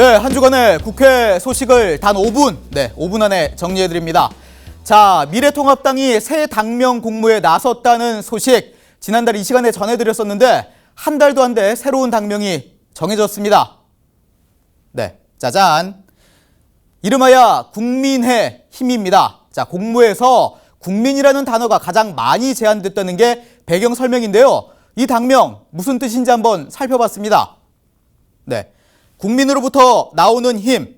네, 한 주간의 국회 소식을 단 5분, 5분 안에 정리해드립니다. 자, 미래통합당이 새 당명 공모에 나섰다는 소식, 지난달 이 시간에 전해드렸었는데 한 달도 안 돼 새로운 당명이 정해졌습니다. 네, 짜잔. 이름하여 국민의 힘입니다. 자, 공모에서 국민이라는 단어가 가장 많이 제안됐다는 게 배경 설명인데요. 이 당명 무슨 뜻인지 한번 살펴봤습니다. 네, 국민으로부터 나오는 힘,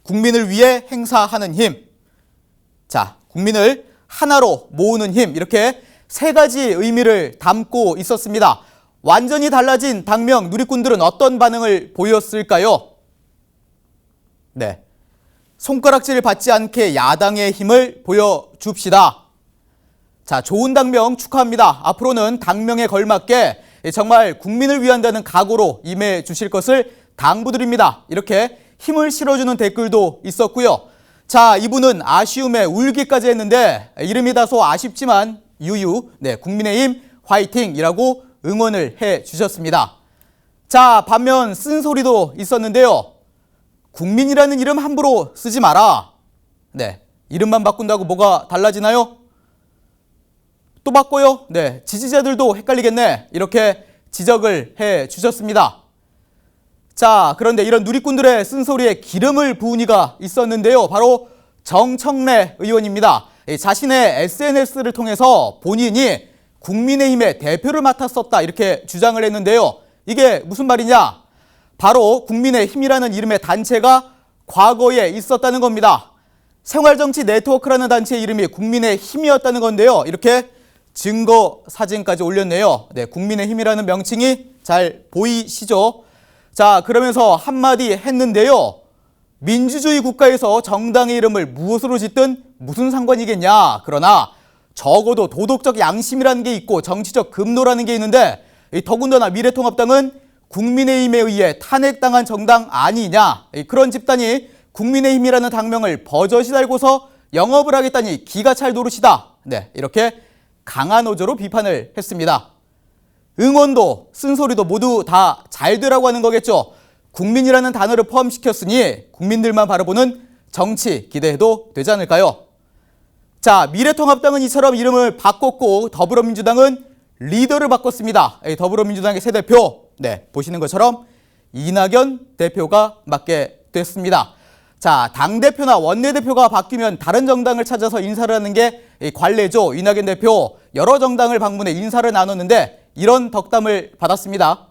국민을 위해 행사하는 힘, 자, 국민을 하나로 모으는 힘, 이렇게 세 가지 의미를 담고 있었습니다. 완전히 달라진 당명, 누리꾼들은 어떤 반응을 보였을까요? 네, 손가락질 받지 않게 야당의 힘을 보여줍시다. 자, 좋은 당명 축하합니다. 앞으로는 당명에 걸맞게 정말 국민을 위한다는 각오로 임해 주실 것을 당부드립니다. 이렇게 힘을 실어주는 댓글도 있었고요. 자, 이분은 아쉬움에 울기까지 했는데 이름이 다소 아쉽지만 유유, 국민의힘 화이팅이라고 응원을 해 주셨습니다. 자, 반면 쓴소리도 있었는데요. 국민이라는 이름 함부로 쓰지 마라. 네, 이름만 바꾼다고 뭐가 달라지나요? 또 바꿔요? 네, 지지자들도 헷갈리겠네. 이렇게 지적을 해 주셨습니다. 자, 그런데 이런 누리꾼들의 쓴소리에 기름을 부은 이가 있었는데요. 바로 정청래 의원입니다. 자신의 SNS를 통해서 본인이 국민의힘의 대표를 맡았었다 이렇게 주장을 했는데요. 이게 무슨 말이냐? 바로 국민의힘이라는 이름의 단체가 과거에 있었다는 겁니다. 생활정치 네트워크라는 단체의 이름이 국민의힘이었다는 건데요. 이렇게 증거 사진까지 올렸네요. 네, 국민의힘이라는 명칭이 잘 보이시죠? 자, 그러면서 한마디 했는데요. 민주주의 국가에서 정당의 이름을 무엇으로 짓든 무슨 상관이겠냐. 그러나 적어도 도덕적 양심이라는 게 있고 정치적 급노라는 게 있는데 더군다나 미래통합당은 국민의힘에 의해 탄핵당한 정당 아니냐. 그런 집단이 국민의힘이라는 당명을 버젓이 달고서 영업을 하겠다니 기가 찰 노릇이다. 네, 이렇게 강한 어조로 비판을 했습니다. 응원도 쓴소리도 모두 다 잘 되라고 하는 거겠죠. 국민이라는 단어를 포함시켰으니 국민들만 바라보는 정치 기대해도 되지 않을까요? 자, 미래통합당은 이처럼 이름을 바꿨고 더불어민주당은 리더를 바꿨습니다. 더불어민주당의 새 대표, 보시는 것처럼 이낙연 대표가 맡게 됐습니다. 자, 당대표나 원내대표가 바뀌면 다른 정당을 찾아서 인사를 하는 게 관례죠. 이낙연 대표 여러 정당을 방문해 인사를 나눴는데 이런 덕담을 받았습니다.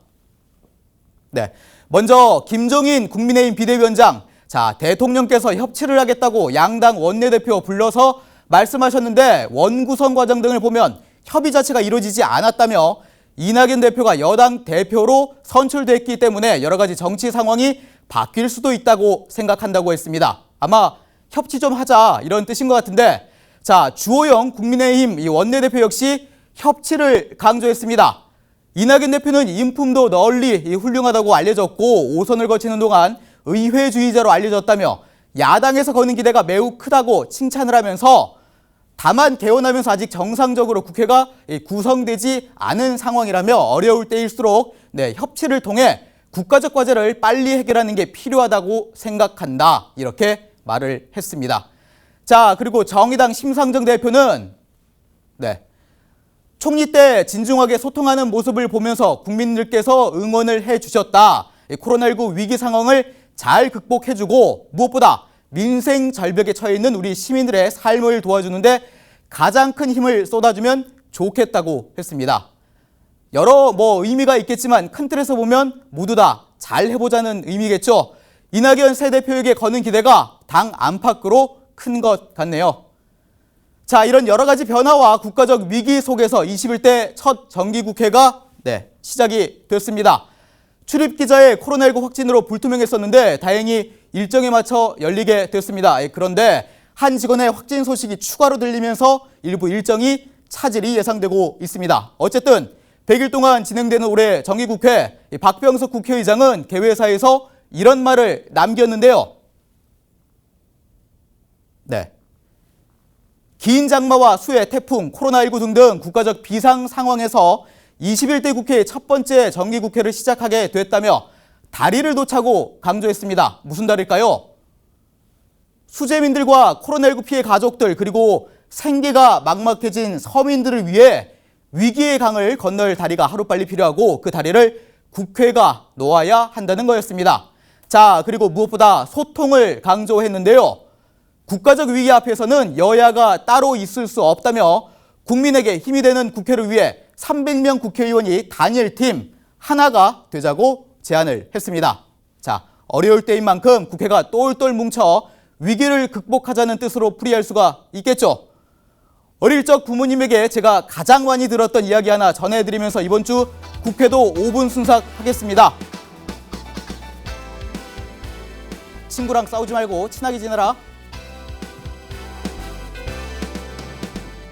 네, 먼저 김종인 국민의힘 비대위원장, 자, 대통령께서 협치를 하겠다고 양당 원내대표 불러서 말씀하셨는데 원구성 과정 등을 보면 협의 자체가 이루어지지 않았다며 이낙연 대표가 여당 대표로 선출됐기 때문에 여러 가지 정치 상황이 바뀔 수도 있다고 생각한다고 했습니다. 아마 협치 좀 하자 이런 뜻인 것 같은데, 자, 주호영 국민의힘 이 원내대표 역시 협치를 강조했습니다. 이낙연 대표는 인품도 널리 훌륭하다고 알려졌고 5선을 거치는 동안 의회주의자로 알려졌다며 야당에서 거는 기대가 매우 크다고 칭찬을 하면서 다만 개헌하면서 아직 정상적으로 국회가 구성되지 않은 상황이라며 어려울 때일수록 협치를 통해 국가적 과제를 빨리 해결하는 게 필요하다고 생각한다. 이렇게 말을 했습니다. 자, 그리고 정의당 심상정 대표는 총리 때 진중하게 소통하는 모습을 보면서 국민들께서 응원을 해주셨다. 코로나19 위기 상황을 잘 극복해주고 무엇보다 민생 절벽에 처해 있는 우리 시민들의 삶을 도와주는데 가장 큰 힘을 쏟아주면 좋겠다고 했습니다. 여러 의미가 있겠지만 큰 틀에서 보면 모두 다 잘 해보자는 의미겠죠. 이낙연 새 대표에게 거는 기대가 당 안팎으로 큰 것 같네요. 자, 이런 여러 가지 변화와 국가적 위기 속에서 21대 첫 정기국회가 시작이 됐습니다. 출입기자의 코로나19 확진으로 불투명했었는데 다행히 일정에 맞춰 열리게 됐습니다. 그런데 한 직원의 확진 소식이 추가로 들리면서 일부 일정이 차질이 예상되고 있습니다. 어쨌든 100일 동안 진행되는 올해 정기국회, 박병석 국회의장은 개회사에서 이런 말을 남겼는데요. 긴 장마와 수해, 태풍, 코로나19 등등 국가적 비상 상황에서 21대 국회의 첫 번째 정기국회를 시작하게 됐다며 다리를 놓자고 강조했습니다. 무슨 다리일까요? 수재민들과 코로나19 피해 가족들 그리고 생계가 막막해진 서민들을 위해 위기의 강을 건널 다리가 하루빨리 필요하고 그 다리를 국회가 놓아야 한다는 거였습니다. 자, 그리고 무엇보다 소통을 강조했는데요. 국가적 위기 앞에서는 여야가 따로 있을 수 없다며 국민에게 힘이 되는 국회를 위해 300명 국회의원이 단일팀 하나가 되자고 제안을 했습니다. 자, 어려울 때인 만큼 국회가 똘똘 뭉쳐 위기를 극복하자는 뜻으로 풀이할 수가 있겠죠. 어릴 적 부모님에게 제가 가장 많이 들었던 이야기 하나 전해드리면서 이번 주 국회도 5분 순삭하겠습니다. 친구랑 싸우지 말고 친하게 지내라.